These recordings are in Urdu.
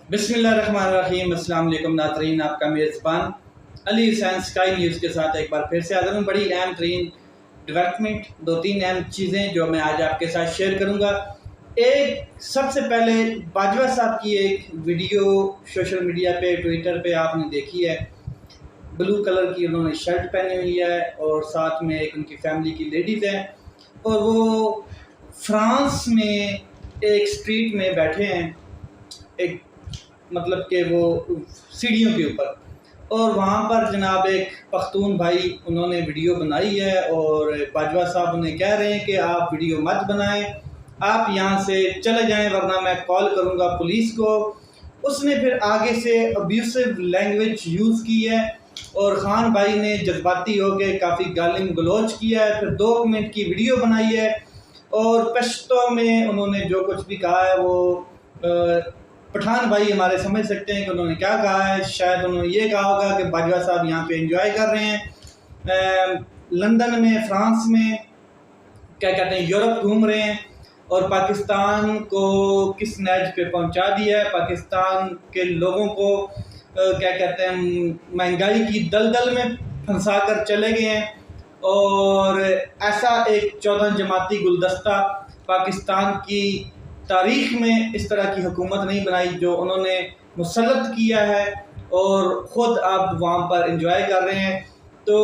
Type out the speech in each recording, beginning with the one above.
بسم اللہ الرحمن الرحیم۔ السلام علیکم ناظرین، آپ کا میزبان علی حسین اسکائی نیوز کے ساتھ ایک بار پھر سے حاضر ہوں۔ بڑی اہم ترین ڈیولپمنٹ، دو تین اہم چیزیں جو میں آج آپ کے ساتھ شیئر کروں گا۔ ایک سب سے پہلے باجوہ صاحب کی ایک ویڈیو سوشل میڈیا پہ ٹویٹر پہ آپ نے دیکھی ہے۔ بلو کلر کی انہوں نے شرٹ پہنی ہوئی ہے اور ساتھ میں ایک ان کی فیملی کی لیڈیز ہیں، اور وہ فرانس میں ایک سٹریٹ میں بیٹھے ہیں، ایک مطلب کہ وہ سیڑھیوں کے اوپر، اور وہاں پر جناب ایک پختون بھائی انہوں نے ویڈیو بنائی ہے، اور باجوہ صاحب انہیں کہہ رہے ہیں کہ آپ ویڈیو مت بنائیں، آپ یہاں سے چلے جائیں ورنہ میں کال کروں گا پولیس کو۔ اس نے پھر آگے سے ابیوسو لینگویج یوز کی ہے، اور خان بھائی نے جذباتی ہو کے کافی گالم گلوچ کیا ہے، پھر 2 منٹ کی ویڈیو بنائی ہے، اور پشتو میں انہوں نے جو کچھ بھی کہا ہے وہ پٹھان بھائی ہمارے سمجھ سکتے ہیں کہ انہوں نے کیا کہا ہے۔ شاید انہوں نے یہ کہا ہوگا کہ باجوہ صاحب یہاں پہ انجوائے کر رہے ہیں، لندن میں، فرانس میں، کیا کہتے ہیں، یورپ گھوم رہے ہیں، اور پاکستان کو کس نیج پہ پہنچا دیا ہے، پاکستان کے لوگوں کو کیا کہتے ہیں مہنگائی کی دلدل میں پھنسا کر چلے گئے ہیں، اور ایسا ایک 14 جماعتی گلدستہ پاکستان کی تاریخ میں اس طرح کی حکومت نہیں بنائی جو انہوں نے مسلط کیا ہے، اور خود آپ وہاں پر انجوائے کر رہے ہیں۔ تو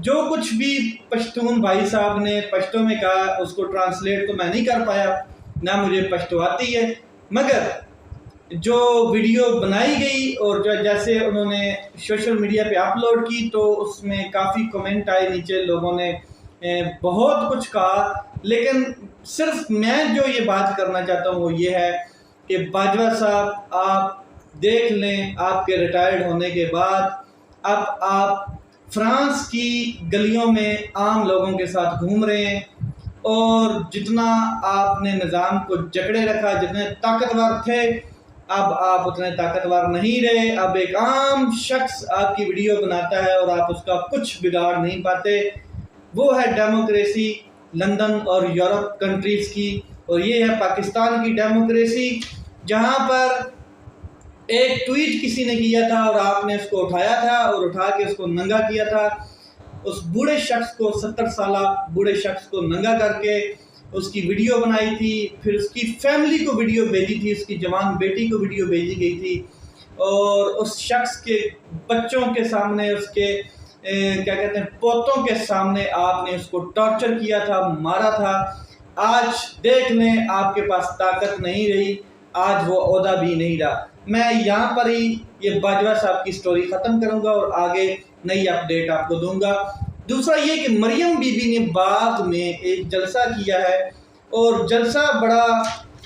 جو کچھ بھی پشتون بھائی صاحب نے پشتو میں کہا اس کو ٹرانسلیٹ تو میں نہیں کر پایا، نہ مجھے پشتو آتی ہے، مگر جو ویڈیو بنائی گئی اور جو جیسے انہوں نے سوشل میڈیا پہ اپلوڈ کی تو اس میں کافی کمنٹ آئے، نیچے لوگوں نے بہت کچھ کہا، لیکن صرف میں جو یہ بات کرنا چاہتا ہوں وہ یہ ہے کہ باجوہ صاحب آپ دیکھ لیں، آپ کے ریٹائرڈ ہونے کے بعد اب آپ فرانس کی گلیوں میں عام لوگوں کے ساتھ گھوم رہے ہیں، اور جتنا آپ نے نظام کو جکڑے رکھا، جتنے طاقتور تھے، اب آپ اتنے طاقتور نہیں رہے۔ اب ایک عام شخص آپ کی ویڈیو بناتا ہے اور آپ اس کا کچھ بگاڑ نہیں پاتے۔ وہ ہے ڈیموکریسی لندن اور یورپ کنٹریز کی، اور یہ ہے پاکستان کی ڈیموکریسی، جہاں پر ایک ٹویٹ کسی نے کیا تھا اور آپ نے اس کو اٹھایا تھا اور اٹھا کے اس کو ننگا کیا تھا۔ اس بوڑھے شخص کو، 70 سالہ بوڑھے شخص کو ننگا کر کے اس کی ویڈیو بنائی تھی، پھر اس کی فیملی کو ویڈیو بھیجی تھی، اس کی جوان بیٹی کو ویڈیو بھیجی گئی تھی، اور اس شخص کے بچوں کے سامنے، اس کے کیا کہتے ہیں پوتوں کے سامنے آپ نے اس کو ٹارچر کیا تھا، مارا تھا۔ آج دیکھ لیں آپ کے پاس طاقت نہیں رہی، آج وہ عہدہ بھی نہیں رہا۔ میں یہاں پر ہی یہ باجوہ صاحب کی سٹوری ختم کروں گا اور آگے نئی اپڈیٹ آپ کو دوں گا۔ دوسرا یہ کہ مریم بی بی نے باغ میں ایک جلسہ کیا ہے، اور جلسہ بڑا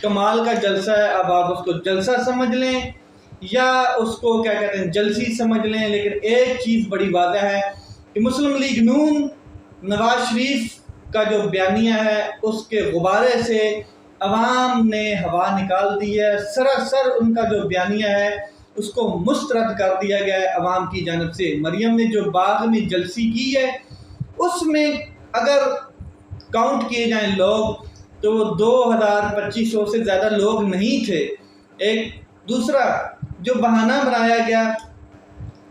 کمال کا جلسہ ہے۔ اب آپ اس کو جلسہ سمجھ لیں یا اس کو کیا کہتے ہیں جلسی سمجھ لیں، لیکن ایک چیز بڑی واضح ہے کہ مسلم لیگ نون نواز شریف کا جو بیانیہ ہے اس کے غبارے سے عوام نے ہوا نکال دی ہے۔ سراسر ان کا جو بیانیہ ہے اس کو مسترد کر دیا گیا ہے عوام کی جانب سے۔ مریم نے جو باغ میں جلسی کی ہے اس میں اگر کاؤنٹ کیے جائیں لوگ تو 2200 سے زیادہ لوگ نہیں تھے۔ ایک دوسرا جو بہانہ بنایا گیا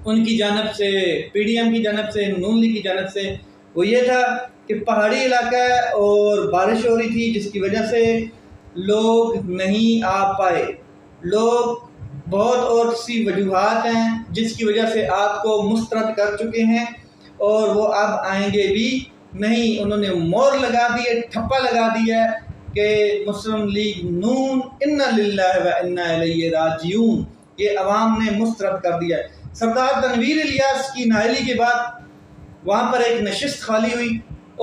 ان کی جانب سے، پی ڈی ایم کی جانب سے، نون لیگ کی جانب سے، وہ یہ تھا کہ پہاڑی علاقہ ہے اور بارش ہو رہی تھی جس کی وجہ سے لوگ نہیں آ پائے۔ لوگ بہت اور سی وجوہات ہیں جس کی وجہ سے آپ کو مسترد کر چکے ہیں، اور وہ اب آئیں گے بھی نہیں۔ انہوں نے مور لگا دی ہے، ٹھپا لگا دیا ہے کہ مسلم لیگ نون انا للہ و انا الیہ راجعون، یہ عوام نے مسترد کر دیا ہے۔ سردار تنویر الیاس کی نااہلی کے بعد وہاں پر ایک نشست خالی ہوئی،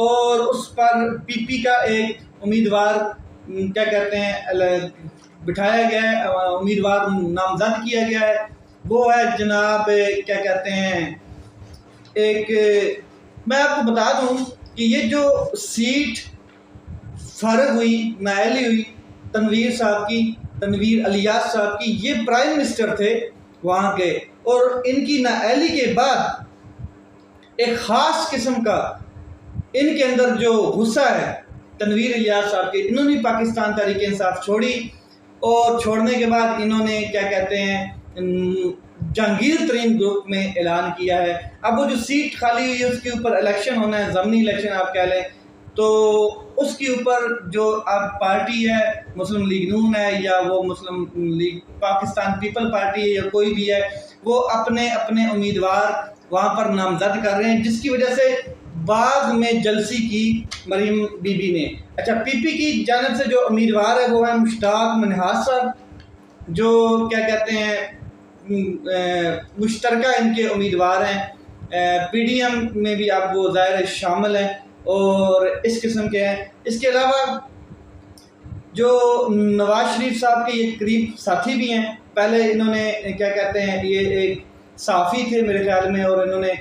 اور اس پر پی پی کا ایک امیدوار کیا کہتے ہیں بٹھایا گیا ہے، امیدوار نامزد کیا گیا ہے۔ وہ ہے جناب کیا کہتے ہیں ایک، میں آپ کو بتا دوں کہ یہ جو سیٹ فارغ ہوئی، نااہلی ہوئی تنویر صاحب کی، تنویر الیاس صاحب کی، یہ پرائم منسٹر تھے وہاں کے، اور ان کی نااہلی کے بعد ایک خاص قسم کا ان کے اندر جو غصہ ہے تنویر الیاس صاحب کے، انہوں نے پاکستان تحریک انصاف چھوڑی، اور چھوڑنے کے بعد انہوں نے کیا کہتے ہیں جہانگیر ترین گروپ میں اعلان کیا ہے. اب وہ جو سیٹ خالی ہوئی ہے اس کے اوپر الیکشن ہونا ہے، ضمنی الیکشن آپ کہہ لیں، تو اس کے اوپر جو اب پارٹی ہے مسلم لیگ نون ہے یا وہ مسلم لیگ پاکستان پیپل پارٹی ہے یا کوئی بھی ہے، وہ اپنے اپنے امیدوار وہاں پر نامزد کر رہے ہیں، جس کی وجہ سے باغ میں جلسی کی مریم بی بی نے. اچھا، پی پی کی جانب سے جو امیدوار ہے وہ ہے مشتاق منہاس صاحب، جو کیا کہتے ہیں مشترکہ ان کے امیدوار ہیں. پی ڈی ایم میں بھی اب وہ ظاہر شامل ہیں اور اس قسم کے ہیں. اس کے علاوہ جو نواز شریف صاحب کے یہ قریب ساتھی بھی ہیں، پہلے انہوں نے کیا کہتے ہیں یہ ایک صحافی تھے میرے خیال میں، اور انہوں نے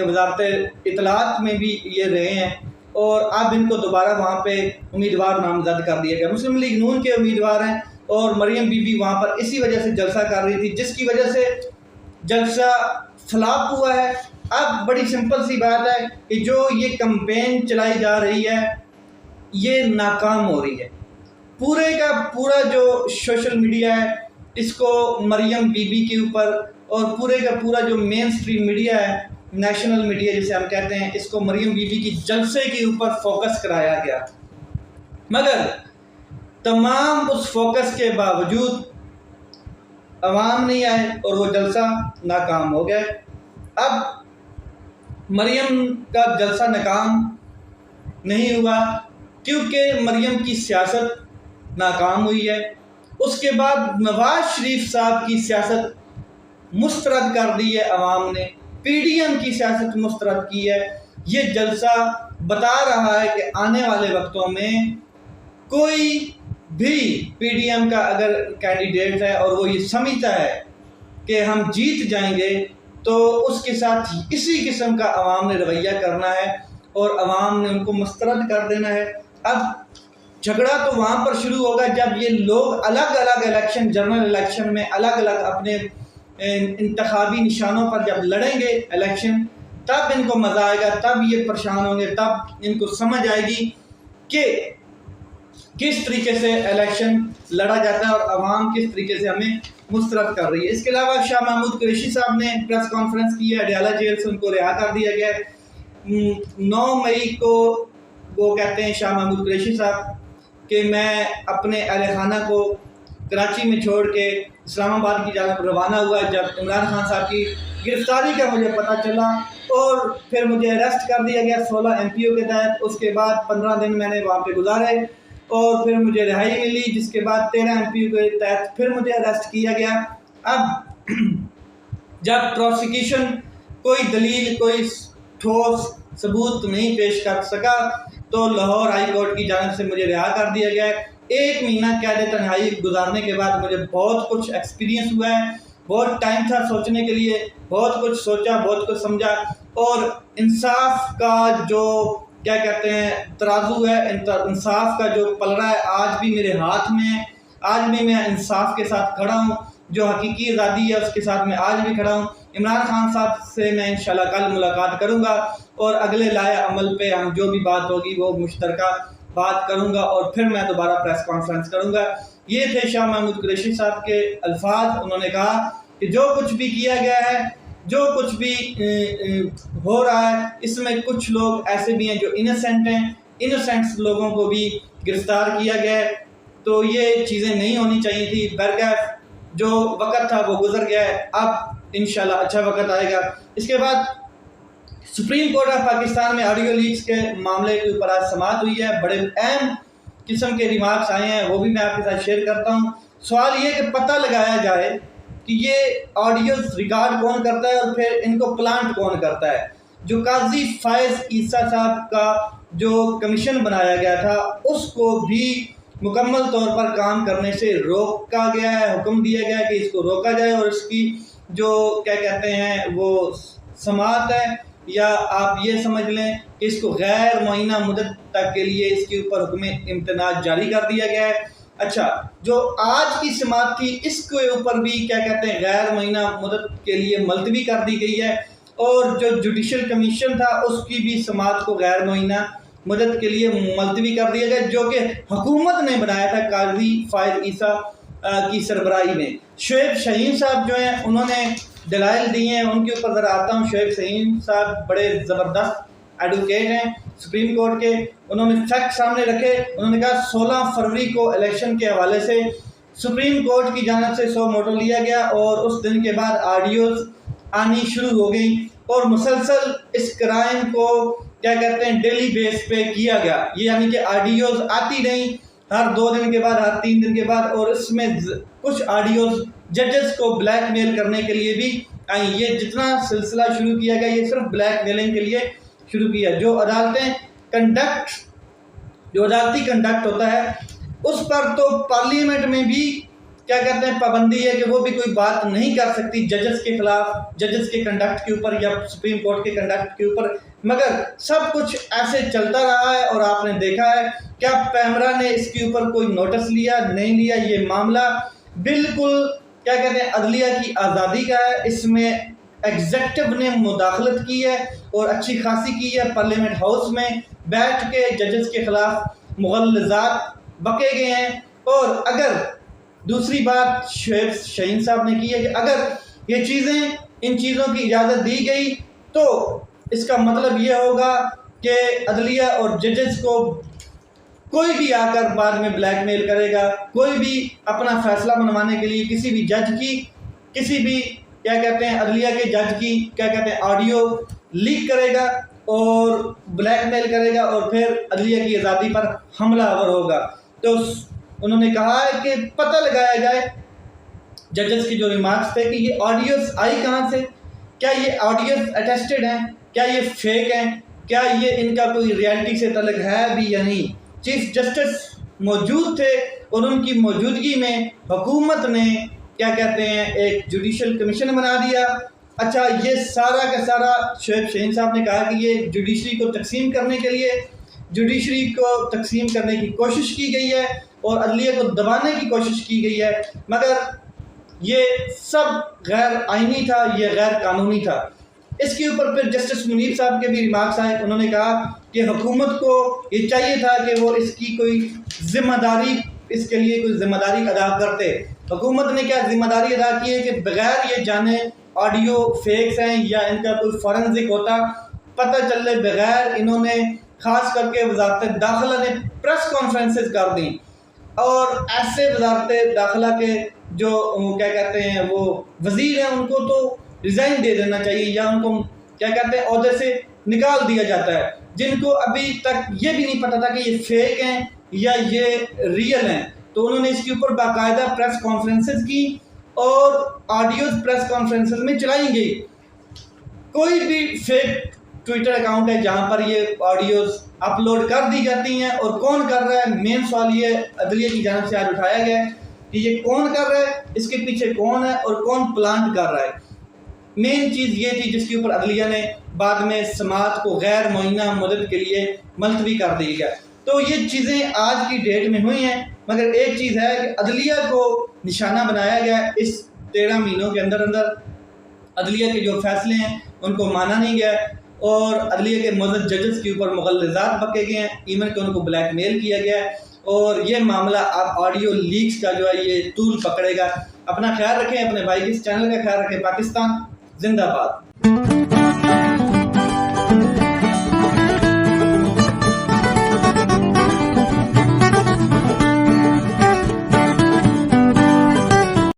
وزارت اطلاعات میں بھی یہ رہے ہیں، اور اب ان کو دوبارہ وہاں پہ امیدوار نامزد کر دیا گیا. مسلم لیگ نون کے امیدوار ہیں اور مریم بی بی وہاں پر اسی وجہ سے جلسہ کر رہی تھی، جس کی وجہ سے جلسہ فلاپ ہوا ہے. اب بڑی سمپل سی بات ہے کہ جو یہ کمپین چلائی جا رہی ہے یہ ناکام ہو رہی ہے. پورے کا پورا جو سوشل میڈیا ہے اس کو مریم بی بی کے اوپر، اور پورے کا پورا جو مین سٹریم میڈیا ہے، نیشنل میڈیا جسے ہم کہتے ہیں، اس کو مریم بی بی کی جلسے کے اوپر فوکس کرایا گیا. مگر تمام اس فوکس کے باوجود عوام نہیں آئے اور وہ جلسہ ناکام ہو گیا. اب مریم کا جلسہ ناکام نہیں ہوا کیونکہ مریم کی سیاست ناکام ہوئی ہے. اس کے بعد نواز شریف صاحب کی سیاست مسترد کر دی ہے عوام نے، پی ڈی ایم کی سیاست مسترد کی ہے. یہ جلسہ بتا رہا ہے کہ آنے والے وقتوں میں کوئی بھی پی ڈی ایم کا اگر کینڈیڈیٹ ہے اور وہ یہ سمجھتا ہے کہ ہم جیت جائیں گے تو اس کے ساتھ اسی قسم کا عوام نے رویہ کرنا ہے اور عوام نے ان کو مسترد کر دینا ہے. اب جھگڑا تو وہاں پر شروع ہوگا جب یہ لوگ الگ الگ الیکشن، جنرل الیکشن میں الگ الگ اپنے انتخابی نشانوں پر جب لڑیں گے الیکشن، تب ان کو مزہ آئے گا، تب یہ پریشان ہوں گے، تب ان کو سمجھ آئے گی کہ کس طریقے سے الیکشن لڑا جاتا ہے اور عوام کس طریقے سے ہمیں مسترد کر رہی ہے. اس کے علاوہ شاہ محمود قریشی صاحب نے پریس کانفرنس کی ہے، اڈیالہ جیل سے ان کو رہا کر دیا گیا ہے. 9 مئی کو وہ کہتے ہیں شاہ محمود قریشی صاحب کہ میں اپنے اہل خانہ کو کراچی میں چھوڑ کے اسلام آباد کی جانب روانہ ہوا جب عمران خان صاحب کی گرفتاری کا مجھے پتہ چلا، اور پھر مجھے اریسٹ کر دیا گیا 16 ایم پی او کے تحت. اس کے بعد 15 دن میں نے وہاں پہ گزارے اور پھر مجھے رہائی ملی، جس کے بعد 13 ایم پی او کے تحت پھر مجھے اریسٹ کیا گیا. اب جب پروسیکیوشن کوئی دلیل، کوئی ٹھوس ثبوت نہیں پیش کر سکا تو لاہور ہائی کورٹ کی جانب سے مجھے رہا کر دیا گیا ہے. 1 مہینہ قید تنہائی گزارنے کے بعد مجھے بہت کچھ ایکسپیرینس ہوا ہے، بہت ٹائم تھا سوچنے کے لیے، بہت کچھ سوچا، بہت کچھ سمجھا، اور انصاف کا جو کیا کہتے ہیں ترازو ہے، انصاف کا جو پلڑا ہے آج بھی میرے ہاتھ میں ہے. آج بھی میں انصاف کے ساتھ کھڑا ہوں، جو حقیقی آزادی ہے اس کے ساتھ میں آج بھی کھڑا ہوں. عمران خان صاحب سے میں انشاءاللہ کل ملاقات کروں گا اور اگلے لائے عمل پہ ہم جو بھی بات ہوگی وہ مشترکہ بات کروں گا اور پھر میں دوبارہ پریس کانفرنس کروں گا. یہ تھے شاہ محمود قریشی صاحب کے الفاظ. انہوں نے کہا کہ جو کچھ بھی کیا گیا ہے، جو کچھ بھی ہو رہا ہے، اس میں کچھ لوگ ایسے بھی ہیں جو انوسینٹ ہیں، انوسینٹ لوگوں کو بھی گرفتار کیا گیا ہے، تو یہ چیزیں نہیں ہونی چاہیے تھی. برگیف جو وقت تھا وہ گزر گیا ہے، اب انشاءاللہ اچھا وقت آئے گا. اس کے بعد سپریم کورٹ آف پاکستان میں آڈیو لیکس کے معاملے کے اوپر آج سماعت ہوئی ہے. بڑے اہم قسم کے ریمارکس آئے ہیں، وہ بھی میں آپ کے ساتھ شیئر کرتا ہوں. سوال یہ کہ پتہ لگایا جائے کہ یہ آڈیوز ریکارڈ کون کرتا ہے اور پھر ان کو پلانٹ کون کرتا ہے. جو قاضی فائز عیسیٰ صاحب کا جو کمیشن بنایا گیا تھا اس کو بھی مکمل طور پر کام کرنے سے روکا گیا ہے، حکم دیا گیا ہے کہ اس کو روکا جائے، اور اس کی جو کیا کہتے ہیں وہ سماعت ہے، یا آپ یہ سمجھ لیں کہ اس کو غیر معینہ مدت تک کے لیے اس کے اوپر حکم امتناع جاری کر دیا گیا ہے. اچھا، جو آج کی سماعت تھی اس کے اوپر بھی کیا کہتے ہیں غیر معینہ مدت کے لیے ملتوی کر دی گئی ہے، اور جو جوڈیشل کمیشن تھا اس کی بھی سماعت کو غیر معینہ مدت کے لیے ملتوی کر دیا گیا، جو کہ حکومت نے بنایا تھا قاضی فائز عیسیٰ کی سربراہی میں شعیب شہین صاحب جو ہیں انہوں نے دلائل دی ہیں، ان کے اوپر ذرا آتا ہوں۔ شعیب شہین صاحب بڑے زبردست ایڈوکیٹ ہیں سپریم کورٹ کے، انہوں نے فیکٹ سامنے رکھے۔ انہوں نے کہا 16 فروری کو الیکشن کے حوالے سے سپریم کورٹ کی جانب سے 100 موٹر لیا گیا اور اس دن کے بعد آڈیوز آنی شروع ہو گئی اور مسلسل اس کرائم کو کیا کہتے ہیں ڈیلی بیس پہ کیا گیا، یہ یعنی کہ آڈیوز آتی رہیں ہر 2 دن کے بعد، ہر 3 دن کے بعد، اور اس میں کچھ آڈیوز ججز کو بلیک میل کرنے کے لیے بھی آئیں۔ یہ جتنا سلسلہ شروع کیا گیا یہ صرف بلیک میلنگ کے لیے شروع کیا۔ جو عدالتی کنڈکٹ ہوتا ہے اس پر تو پارلیمنٹ میں بھی کیا کہتے ہیں پابندی ہے کہ وہ بھی کوئی بات نہیں کر سکتی ججز کے خلاف، ججز کے کنڈکٹ کے اوپر یا سپریم کورٹ کے کنڈکٹ کے اوپر، مگر سب کچھ ایسے چلتا رہا ہے اور آپ نے دیکھا ہے کیا پیمرا نے اس کے اوپر کوئی نوٹس لیا نہیں لیا۔ یہ معاملہ بالکل کیا کہتے ہیں عدلیہ کی آزادی کا ہے، اس میں ایگزیکٹو نے مداخلت کی ہے اور اچھی خاصی کی ہے۔ پارلیمنٹ ہاؤس میں بیٹھ کے ججز کے خلاف مغلظات بکے گئے ہیں، اور اگر دوسری بات شعیب شہین صاحب نے کی ہے کہ اگر یہ چیزیں ان چیزوں کی اجازت دی گئی تو اس کا مطلب یہ ہوگا کہ عدلیہ اور ججز کو کوئی بھی آ کر بعد میں بلیک میل کرے گا، کوئی بھی اپنا فیصلہ منوانے کے لیے کسی بھی جج کی، کسی بھی کیا کہتے ہیں عدلیہ کے جج کی کیا کہتے ہیں آڈیو لیک کرے گا اور بلیک میل کرے گا اور پھر عدلیہ کی آزادی پر حملہ آور ہوگا۔ تو انہوں نے کہا ہے کہ پتہ لگایا جائے، ججز کی جو ریمارکس تھے کہ یہ آڈیوز آئی کہاں سے، کیا یہ آڈیوز اٹیسٹڈ ہیں، کیا یہ فیک ہیں، کیا یہ ان کا کوئی ریالٹی سے تعلق ہے بھی یا نہیں۔ چیف جسٹس موجود تھے اور ان کی موجودگی میں حکومت نے کیا کہتے ہیں ایک جوڈیشل کمیشن بنا دیا۔ اچھا، یہ سارا کا سارا شعیب شہین صاحب نے کہا کہ یہ جوڈیشری کو تقسیم کرنے کے لیے جوڈیشری کو تقسیم کرنے کی کوشش کی گئی ہے اور عدلیہ کو دبانے کی کوشش کی گئی ہے، مگر یہ سب غیر آئینی تھا، یہ غیر قانونی تھا۔ اس کے اوپر پھر جسٹس منیر صاحب کے بھی ریمارکس آئے، انہوں نے کہا کہ حکومت کو یہ چاہیے تھا کہ وہ اس کی کوئی ذمہ داری، اس کے لیے کوئی ذمہ داری ادا کرتے۔ حکومت نے کیا ذمہ داری ادا کی ہے کہ بغیر یہ جانے آڈیو فیکس ہیں یا ان کا کوئی فورنزک ہوتا پتہ چلے بغیر، انہوں نے خاص کر کے وزارت داخلہ نے پریس کانفرنسز کر دیں، اور ایسے وزارت داخلہ کے جو کیا کہتے ہیں وہ وزیر ہیں ان کو تو ریزائن دے دینا چاہیے یا ان کو کیا کہتے ہیں عہدے سے نکال دیا جاتا ہے، جن کو ابھی تک یہ بھی نہیں پتہ تھا کہ یہ فیک ہیں یا یہ ریئل ہیں۔ تو انہوں نے اس کے اوپر باقاعدہ پریس کانفرنسز کی اور آڈیوز پریس کانفرنسز میں چلائی گئی۔ کوئی بھی فیک ٹویٹر اکاؤنٹ ہے جہاں پر یہ آڈیوز اپلوڈ کر دی جاتی ہیں، اور کون کر رہا ہے، مین سوال یہ عدلیہ کی جانب سے آج اٹھایا گیا ہے کہ یہ کون کر رہا ہے، اس کے پیچھے کون ہے اور کون پلانٹ کر رہا ہے۔ مین چیز یہ تھی جس کے اوپر عدلیہ نے بعد میں سماعت کو غیر معینہ مدت کے لیے ملتوی کر دی گیا۔ تو یہ چیزیں آج کی ڈیٹ میں ہوئی ہیں، مگر ایک چیز ہے کہ عدلیہ کو نشانہ بنایا گیا اس 13 مہینوں کے اندر عدلیہ کے جو فیصلے ہیں ان کو مانا نہیں گیا، اور عدلیہ کے معزز ججز کے اوپر مغلظات بکے گئے ہیں، ایون کہ ان کو بلیک میل کیا گیا ہے، اور یہ معاملہ اب آڈیو لیکس کا جو ہے یہ طول پکڑے گا۔ اپنا خیال رکھیں، اپنے بھائی کے اس چینل کا خیال رکھیں۔ پاکستان زندہ باد۔